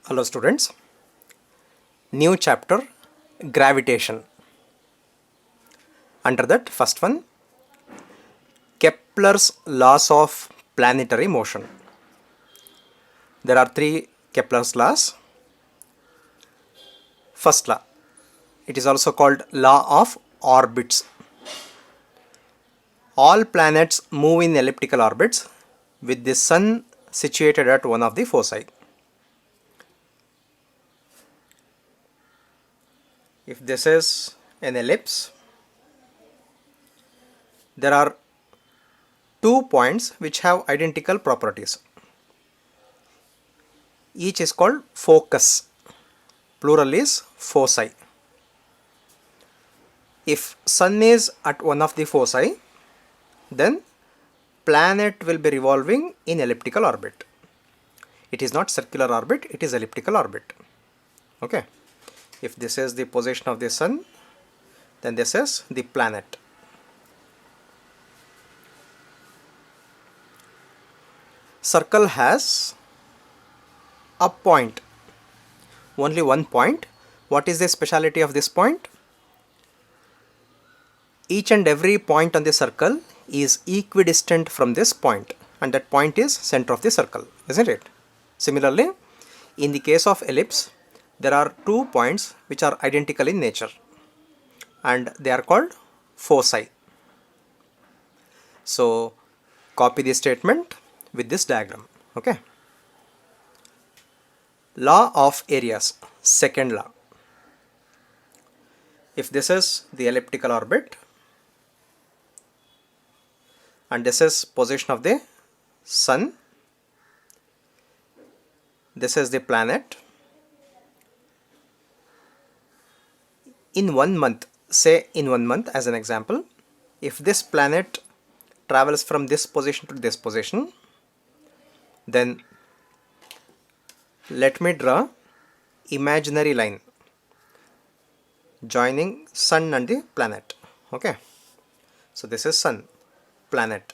Hello students, new chapter gravitation. Under that first one, Kepler's laws of planetary motion. There are three Kepler's laws. First law, it is also called law of orbits. All planets move in elliptical orbits with the sun situated at one of the foci. If this is an ellipse, there are 2 points which have identical properties. Each is called focus. Plural is foci. If sun is at one of the foci, then planet will be revolving in elliptical orbit. It is not circular orbit, it is elliptical orbit. Okay. If this is the position of the sun, then this is the planet. Circle has a point, only one point. What is the speciality of this point? Each and every point on the circle is equidistant from this point, and that point is center of the circle, isn't it? Similarly, in the case of ellipse, there are 2 points which are identical in nature, and they are called foci. So copy the statement with this diagram. Okay. Law of areas, second law. If this is the elliptical orbit and this is position of the sun, this is the planet. In 1 month, say in 1 month as an example, if this planet travels from this position to this position, then let me draw imaginary line joining sun and the planet. Okay, so this is sun, planet.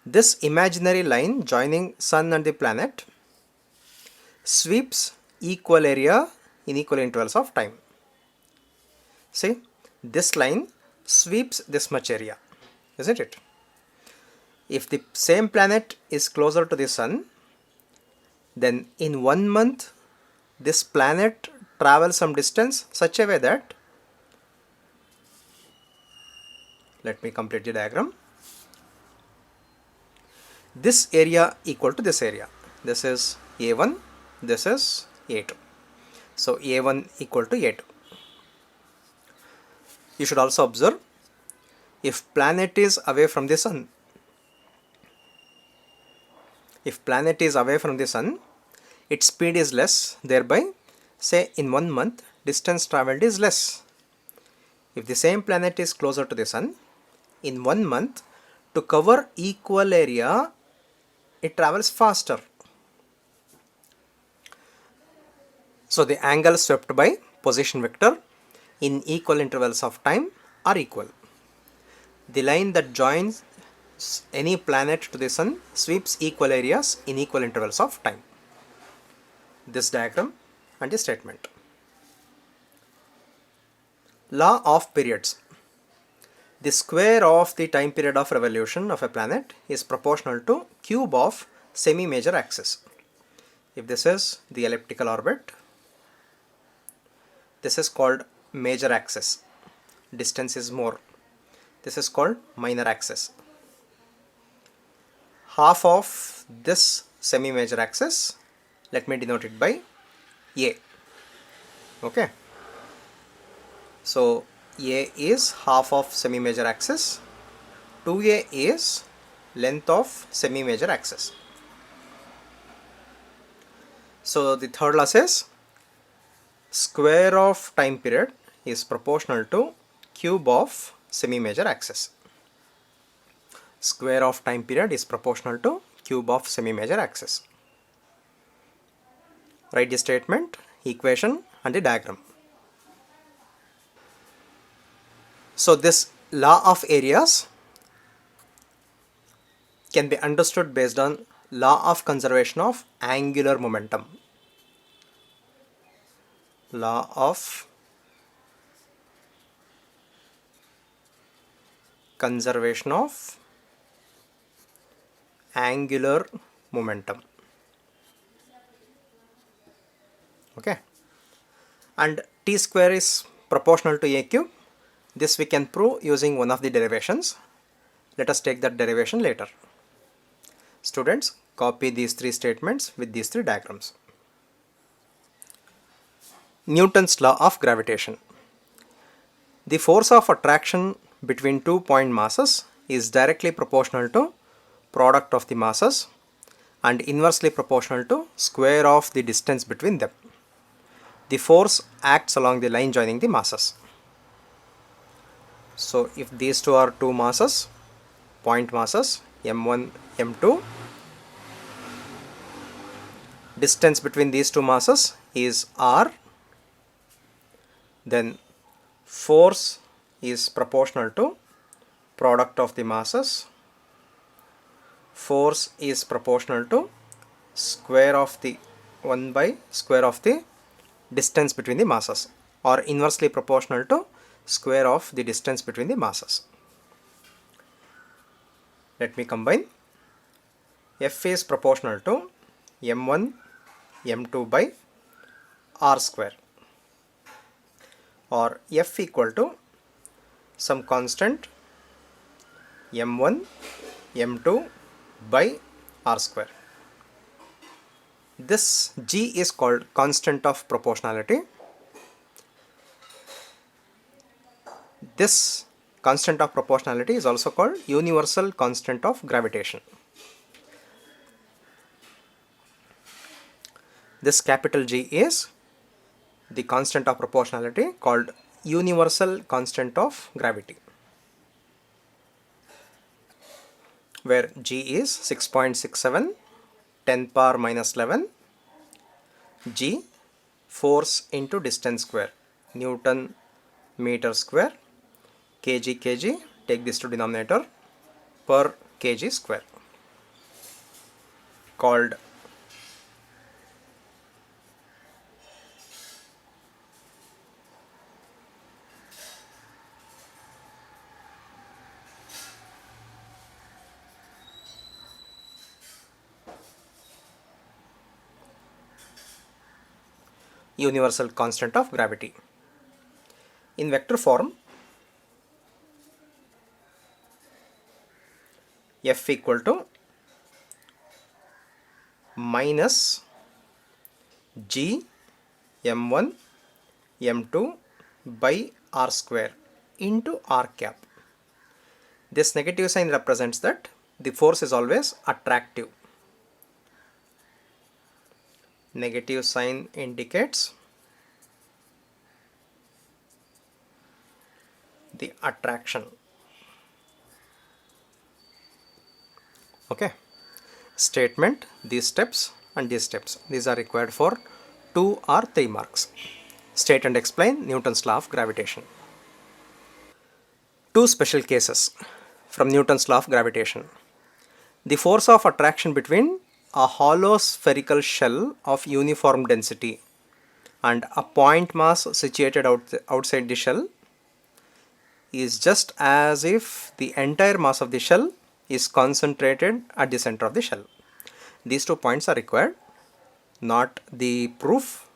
This imaginary line joining sun and the planet sweeps equal area in equal intervals of time. See, this line sweeps this much area, isn't it? If the same planet is closer to the sun, then in 1 month this planet travels some distance such a way that, let me complete the diagram, this area equal to this area. This is A1, this is A2. So A1 equal to A2. You should also observe, if planet is away from the sun, its speed is less, thereby say in 1 month distance traveled is less. If the same planet is closer to the sun, in 1 month to cover equal area it travels faster. So the angle swept by position vector in equal intervals of time are equal. The line that joins any planet to the sun sweeps equal areas in equal intervals of time. This diagram and the statement. Law of periods. The square of the time period of revolution of a planet is proportional to cube of semi-major axis. If this is the elliptical orbit, this is called major axis. Distance is more. This is called minor axis. Half of this semi-major axis, let me denote it by A. Okay. So A is half of semi-major axis. 2A is length of semi-major axis. So the third law says square of time period is proportional to cube of semi-major axis. Square of time period is proportional to cube of semi-major axis. Write the statement, equation and the diagram. So this law of areas can be understood based on law of conservation of angular momentum. Law of conservation of angular momentum. Okay, and t square is proportional to a cube. This we can prove using one of the derivations. Let us take that derivation later. Students, copy these three statements with these three diagrams. Newton's law of gravitation. The force of attraction between 2 point masses is directly proportional to product of the masses and inversely proportional to square of the distance between them. The force acts along the line joining the masses. So if these two are two masses, point masses m1, m2, distance between these two masses is r, then force is proportional to product of the masses. Force is proportional to square of the 1 by square of the distance between the masses, or inversely proportional to square of the distance between the masses. Let me combine. F is proportional to m1 m2 by r square, or F equal to some constant m1 m2 by r square. This G is called constant of proportionality. This constant of proportionality is also called universal constant of gravitation. This capital G is the constant of proportionality called universal constant of gravity, where G is 6.67 10 power minus 11 G, force into distance square, Newton meter square, kg, take this to denominator, per kg square, called universal constant of gravity. In vector form, F equal to minus G m1 m2 by r square into r cap. This negative sign represents that the force is always attractive. Negative sign indicates the attraction. Okay. Statement, these steps and these steps, these are required for 2 or 3 marks. State and explain Newton's law of gravitation. Two special cases from Newton's law of gravitation. The force of attraction between a hollow spherical shell of uniform density and a point mass situated outside the shell is just as if the entire mass of the shell is concentrated at the center of the shell. These 2 points are required, not the proof.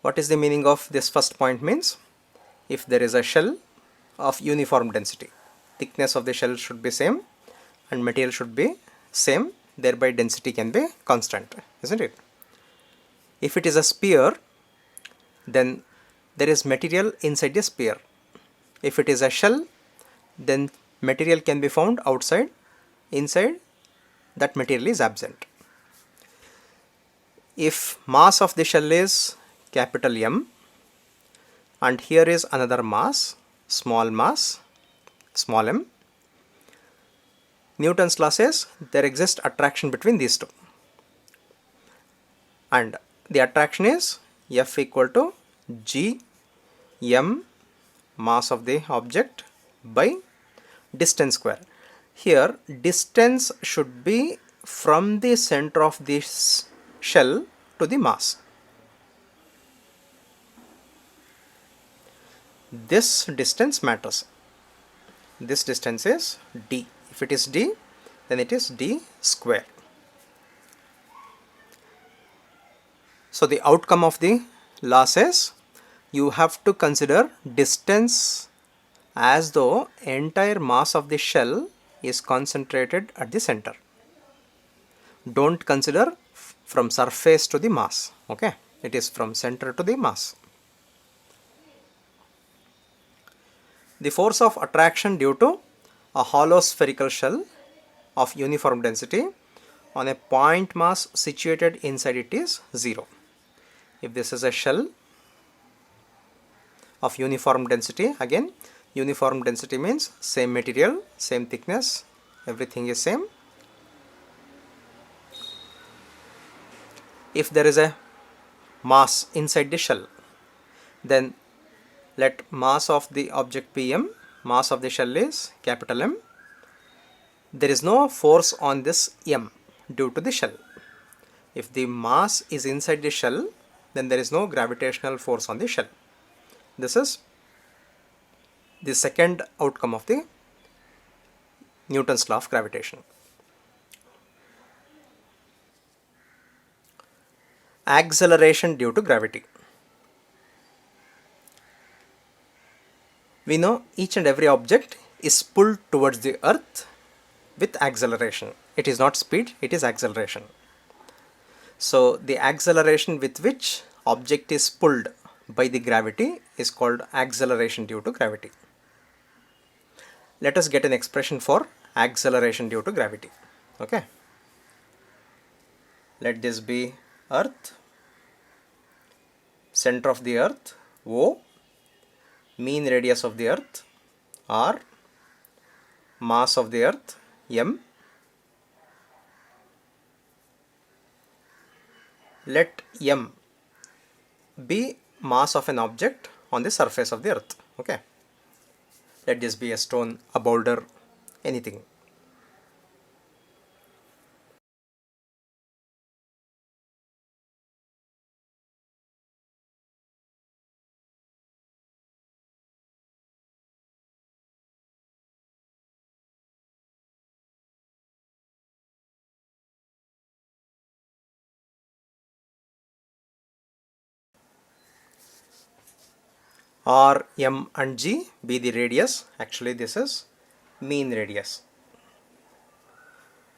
What is the meaning of this first point means? If there is a shell of uniform density, thickness of the shell should be same and material should be same, thereby density can be constant, isn't it? If it is a sphere, then there is material inside the sphere. If it is a shell, then material can be found outside, inside that material is absent. If mass of the shell is capital M and here is another mass, small m, Newton's law says there exists attraction between these two, and the attraction is F equal to G m mass of the object by distance square. Here distance should be from the center of this shell to the mass. This distance matters. This distance is d. If it is d, then it is d square. So the outcome of the law says you have to consider distance as though entire mass of the shell is concentrated at the center. Don't consider from surface to the mass. Okay, it is from center to the mass. The force of attraction due to a hollow spherical shell of uniform density on a point mass situated inside it is 0. If this is a shell of uniform density, again uniform density means same material, same thickness, everything is same. If there is a mass inside the shell, then let mass of the object be m, mass of the shell is capital M. There is no force on this m due to the shell. If the mass is inside the shell, then there is no gravitational force on the shell. This is the second outcome of the Newton's law of gravitation. Acceleration due to gravity. We know each and every object is pulled towards the earth with acceleration. It is not speed, it is acceleration. So the acceleration with which object is pulled by the gravity is called acceleration due to gravity. Let us get an expression for acceleration due to gravity. Okay. Let this be earth, center of the earth O, mean radius of the earth R, mass of the earth m. Let m be mass of an object on the surface of the earth. Okay. Let this be a stone, a boulder, anything. R, M and G be the radius. Actually this is mean radius.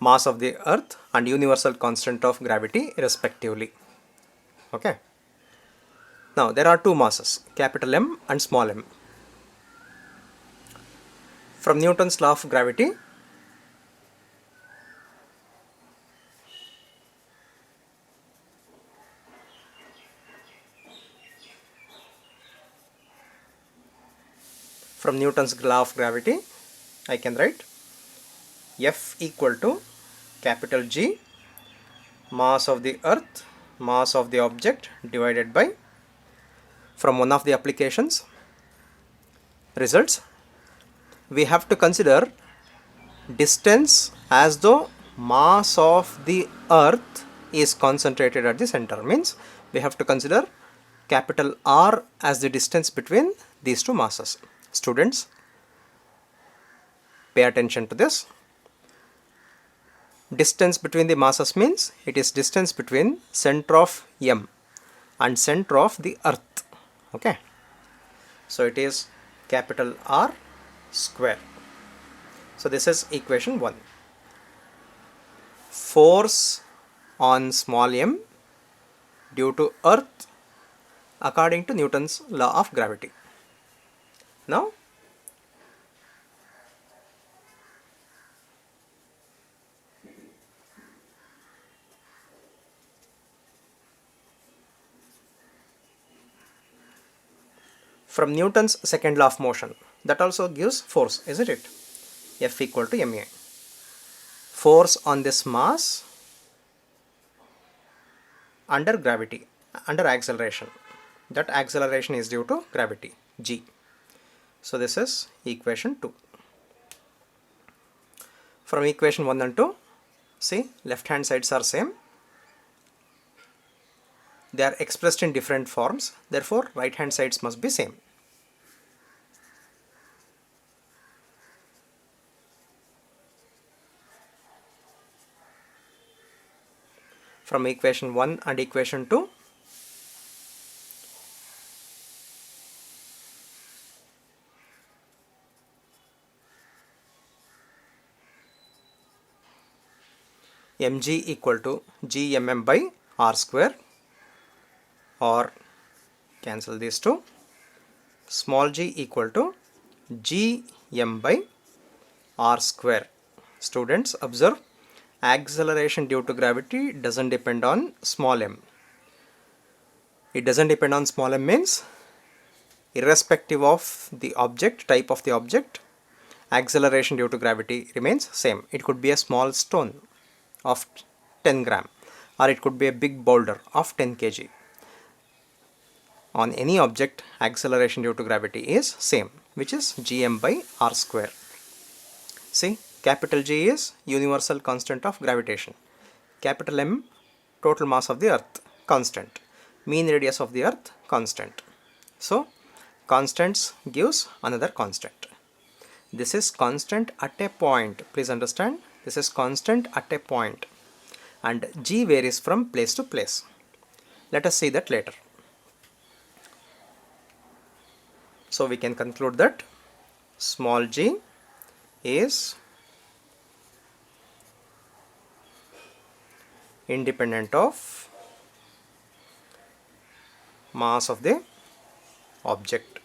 Mass of the earth and universal constant of gravity respectively. Okay. Now there are two masses, capital M and small m. From Newton's law of gravity, I can write F equal to capital G, mass of the earth, mass of the object divided by, from one of the applications results, we have to consider distance as though mass of the earth is concentrated at the center. Means we have to consider capital R as the distance between these two masses. Students, pay attention to this. Distance between the masses means it is distance between center of M and center of the earth. Okay. So it is capital R square. So this is equation 1. Force on small m due to earth according to Newton's law of gravity. Now from Newton's second law of motion, that also gives force, isn't it? F equal to ma. Force on this mass under gravity, under acceleration. That acceleration is due to gravity, g. So this is equation 2. From equation 1 and 2, See, left hand sides are same. They are expressed in different forms, therefore right hand sides must be same. From equation 1 and equation 2, mg equal to gmm by r square, or cancel these two, small g equal to gm by r square. Students, observe, acceleration due to gravity doesn't depend on small m. It doesn't depend on small m means irrespective of the object, type of the object, acceleration due to gravity remains same. It could be a small stone of 10 gram, or it could be a big boulder of 10 kg. On any object, acceleration due to gravity is same, which is gm by r square. See, capital G is universal constant of gravitation. Capital M, total mass of the earth, constant. Mean radius of the earth, constant. So, constants gives another constant. This is constant at a point. Please understand, this is constant at a point. And G varies from place to place. Let us see that later. So, we can conclude that small g is independent of mass of the object.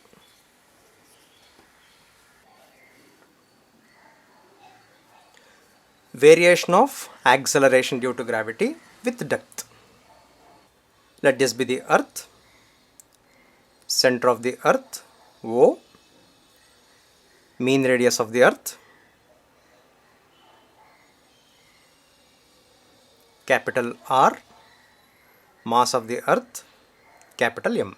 Variation of acceleration due to gravity with depth. Let this be the earth, center of the earth O, mean radius of the earth, capital R, mass of the earth, capital M.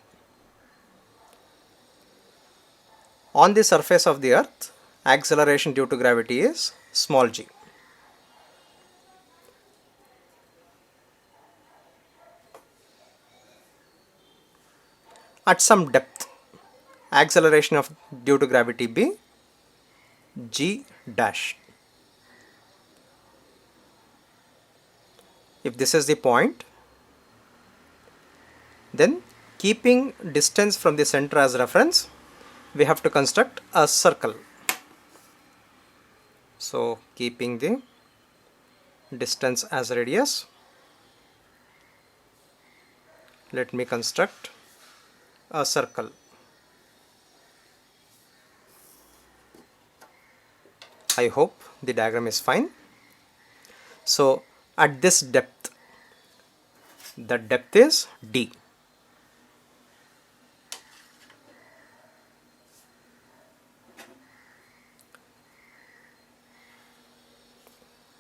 On the surface of the earth, acceleration due to gravity is small g. At some depth, acceleration of due to gravity be g dash. If this is the point, then keeping distance from the center as reference, we have to construct a circle. So, keeping the distance as radius, let me construct a circle. I hope the diagram is fine. So, at this depth, the depth is d.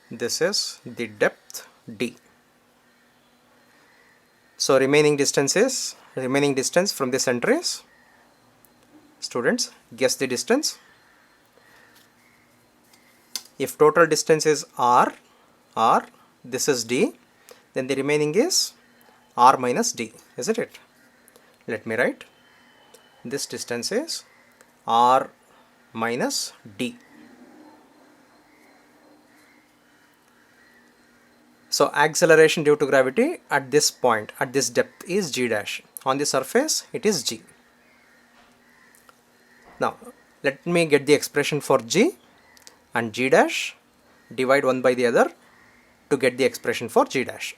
This is the depth d. So, remaining distance from the center is, students, guess the distance. If total distance is r, this is d, then the remaining is r minus d, isn't it? Let me write. This distance is r minus d. So, acceleration due to gravity at this point, at this depth is g dash. On the surface, it is g. Now, let me get the expression for g and g dash, divide one by the other to get the expression for g dash.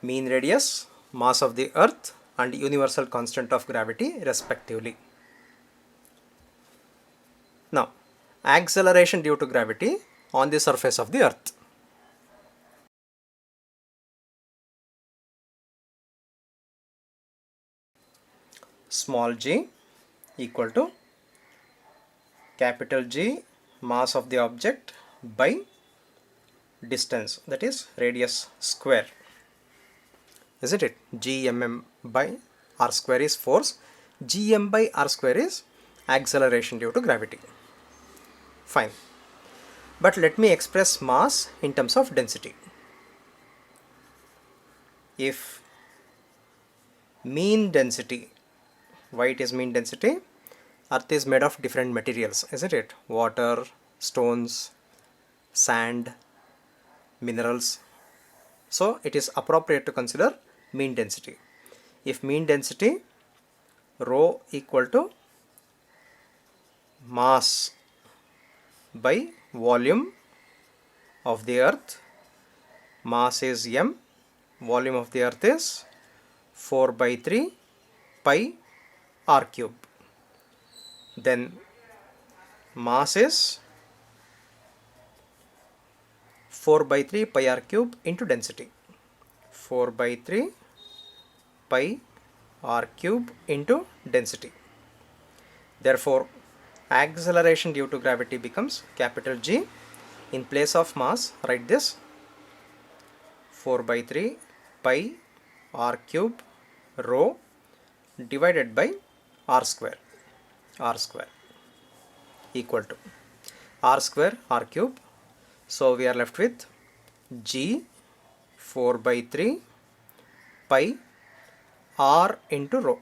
Mean radius, mass of the earth, and universal constant of gravity respectively. Now, acceleration due to gravity on the surface of the earth. Small g equal to capital G mass of the object by distance, that is radius square, isn't it? Gmm by r square is force, gm by r square is acceleration due to gravity. Fine. But let me express mass in terms of density. If mean density, why it is mean density? Earth is made of different materials, isn't it? Water, stones, sand, minerals. So it is appropriate to consider mean density. If mean density rho equal to mass by volume of the earth, mass is m, volume of the earth is 4 by 3 pi r cube. Then mass is 4 by 3 pi r cube into density. 4 by 3 pi r cube into density. Therefore, acceleration due to gravity becomes capital G. In place of mass, write this: 4 by 3 pi r cube rho divided by r square equal to r square r cube. So we are left with G 4 by 3 pi r into rho.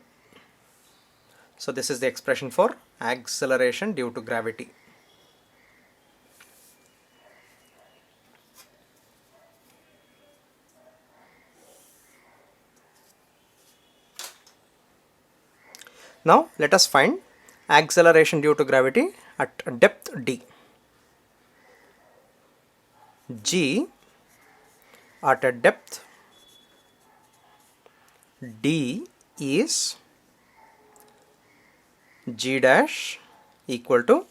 So this is the expression for acceleration due to gravity. Now let us find acceleration due to gravity at depth d. G at a depth d is G dash equal to,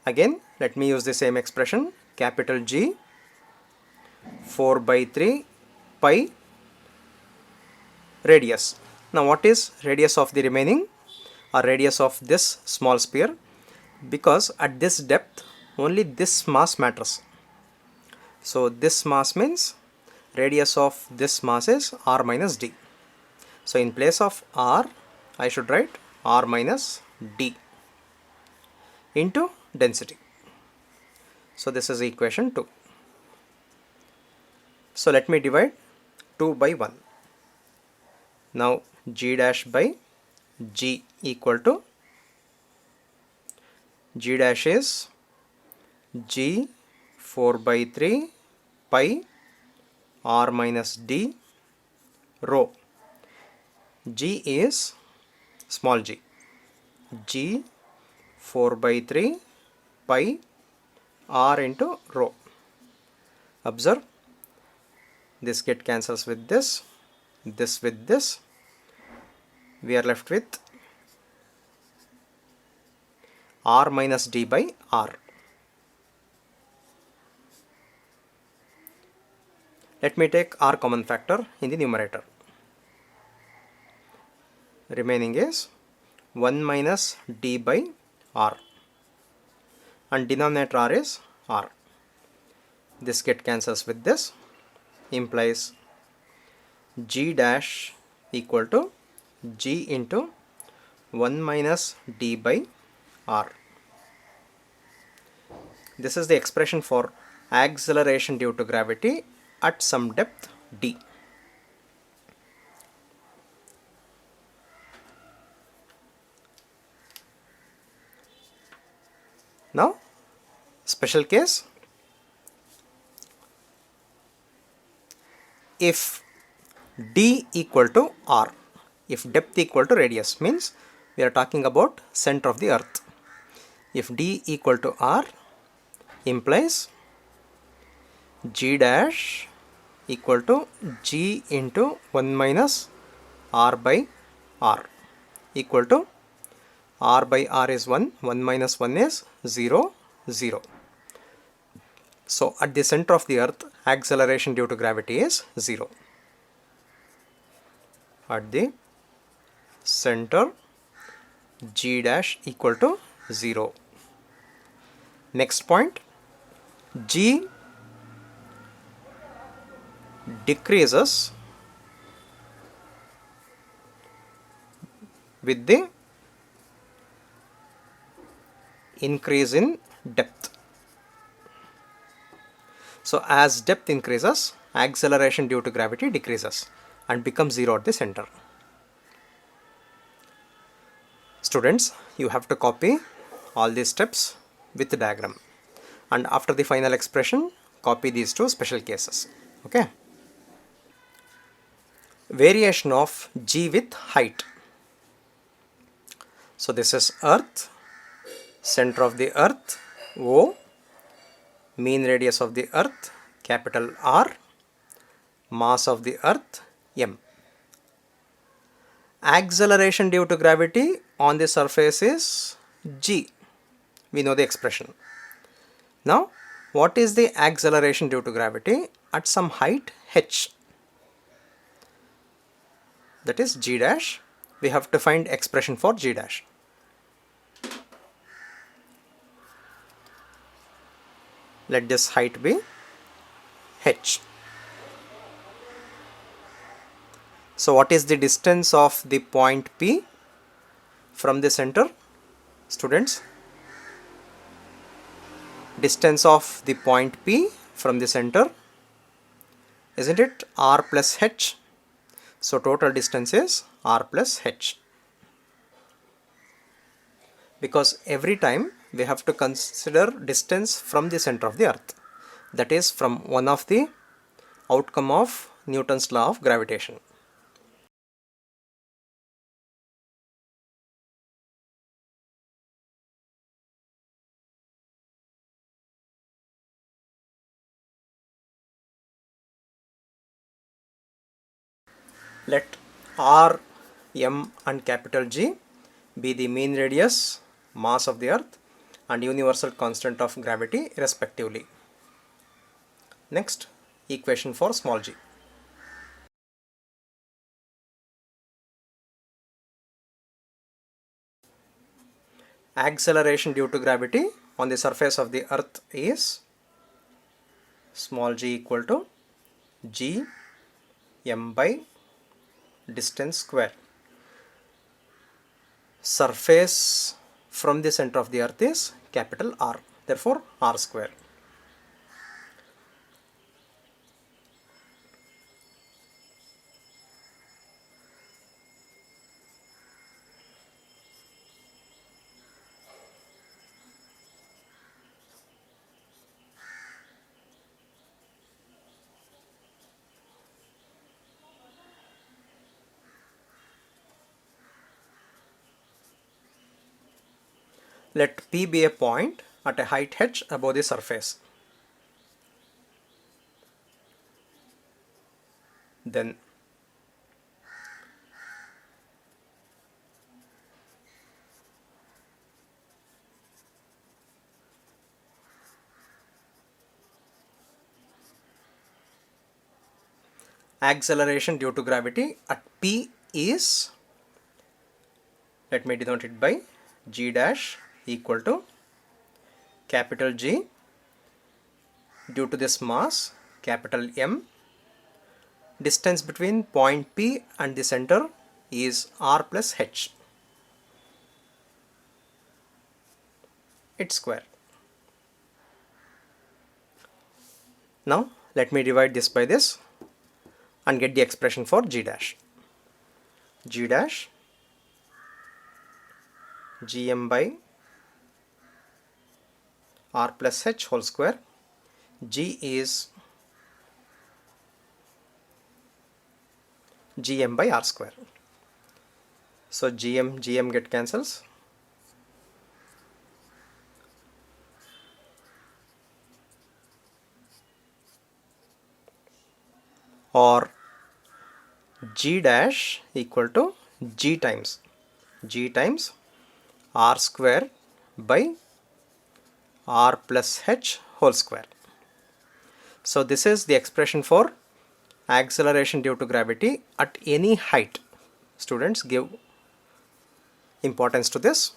again let me use the same expression, capital G 4 by 3 pi radius. Now what is radius of the remaining or radius of this small sphere? Because at this depth only this mass matters. So this mass means radius of this mass is r minus d. So in place of r I should write r minus d into density. So this is equation 2. So let me divide 2 by 1. Now G dash by G equal to, G dash is G 4 by 3 pi r minus d rho. G is small g. G 4 by 3 pi r into rho. Observe, this get cancels with this with this. We are left with r minus d by r. Let me take r common factor in the numerator. Remaining is 1 minus d by r, and denominator r is r. This get cancels with this, implies G dash equal to G into 1 minus d by r. This is the expression for acceleration due to gravity at some depth d. Now special case, if d equal to r, if depth equal to radius, means we are talking about center of the earth. If d equal to r implies G dash equal to G into 1 minus r by r equal to r by r is 1, 1 minus 1 is 0, 0. So at the center of the earth, acceleration due to gravity is 0. At the center, G dash equal to 0. Next point, G decreases with the increase in depth. So as depth increases, acceleration due to gravity decreases and becomes zero at the center. Students, you have to copy all these steps with the diagram, and after the final expression, copy these two special cases. Okay. Variation of G with height. So this is Earth, center of the Earth O, mean radius of the Earth capital R, mass of the Earth m. Acceleration due to gravity on the surface is G. We know the expression. Now, what is the acceleration due to gravity at some height h? That is G dash. We have to find expression for G dash. Let this height be h. So what is the distance of the point P from the center? Students, distance of the point P from the center, isn't it r plus h? So total distance is r plus h. Because every time we have to consider distance from the center of the Earth. That is from one of the outcome of Newton's law of gravitation. Let r, m and capital G be the mean radius, mass of the Earth and universal constant of gravity respectively. Next, equation for small g. Acceleration due to gravity on the surface of the Earth is small g equal to G m by distance square. Surface from the center of the Earth is capital R, therefore R square. Let P be a point at a height h above the surface. Then acceleration due to gravity at P is, let me denote it by G dash equal to capital G due to this mass capital M. Distance between point P and the center is R plus h. Its square. Now let me divide this by this and get the expression for G dash. G dash Gm by R plus h whole square. G is Gm by R square. So Gm get cancels. Or G dash equal to G times R square by R plus h whole square. So this is the expression for acceleration due to gravity at any height. Students, give importance to this.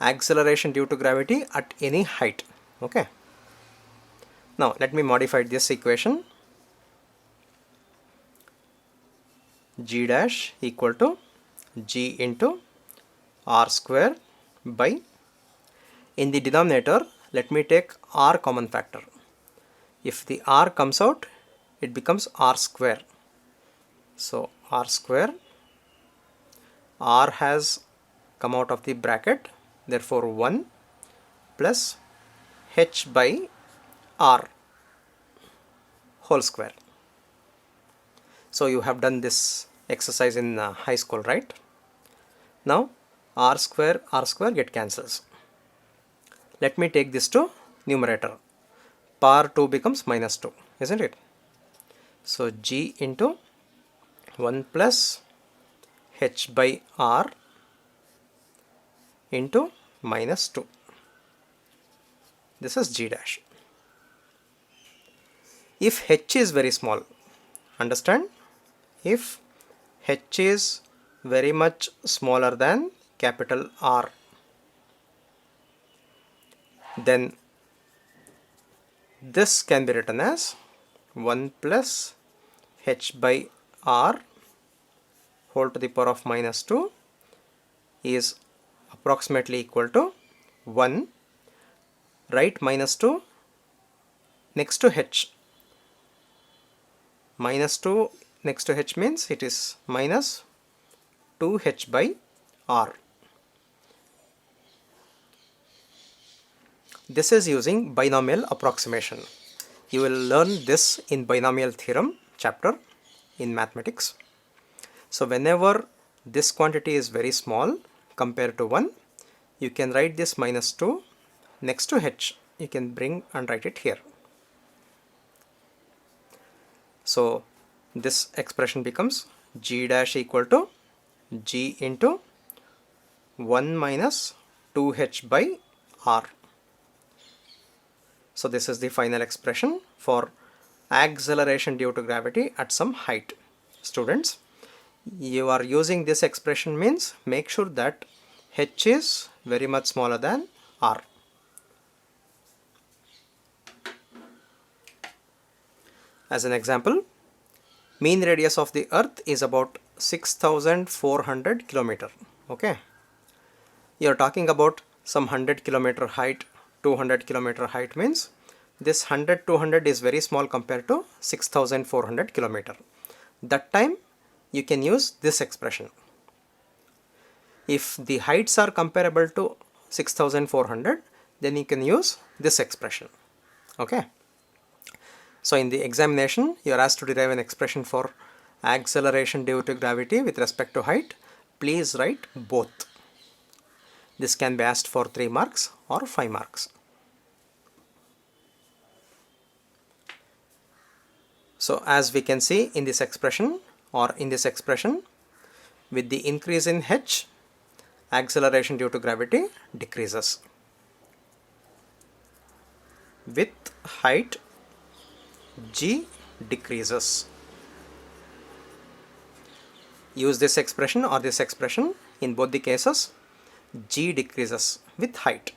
Acceleration due to gravity at any height. Okay. Now let me modify this equation. G dash equal to G into R square by, in the denominator let me take R common factor. If the R comes out, it becomes R square. So R square, R has come out of the bracket, therefore 1 plus H by R whole square. So you have done this exercise in high school, right? Now R square get cancels. Let me take this to numerator. Power 2 becomes minus 2, isn't it? So G into 1 plus H by R into minus 2. This is G dash. If H is very small, understand? If H is very much smaller than capital R, then this can be written as 1 plus H by R whole to the power of minus 2 is approximately equal to 1. Write minus 2 next to H. Minus 2 next to H means it is minus 2H by R. This is using binomial approximation. You will learn this in binomial theorem chapter in mathematics. So whenever this quantity is very small compared to 1, you can write this minus 2 next to H. You can bring and write it here. So this expression becomes G dash equal to G into 1 minus 2H by R. So this is the final expression for acceleration due to gravity at some height. Students, you are using this expression means make sure that H is very much smaller than R. As an example, mean radius of the earth is about 6,400 kilometer. Okay, you are talking about some 100 kilometer height, 200 kilometer height means this 100 200 is very small compared to 6,400 kilometer. That time you can use this expression. If the heights are comparable to 6,400, then you can use this expression. Okay. So in the examination, you are asked to derive an expression for acceleration due to gravity with respect to height. Please write both. This can be asked for 3 marks or 5 marks. So as we can see in this expression, with the increase in H, acceleration due to gravity decreases. With height, G decreases. Use this expression or this expression in both the cases. G decreases with height.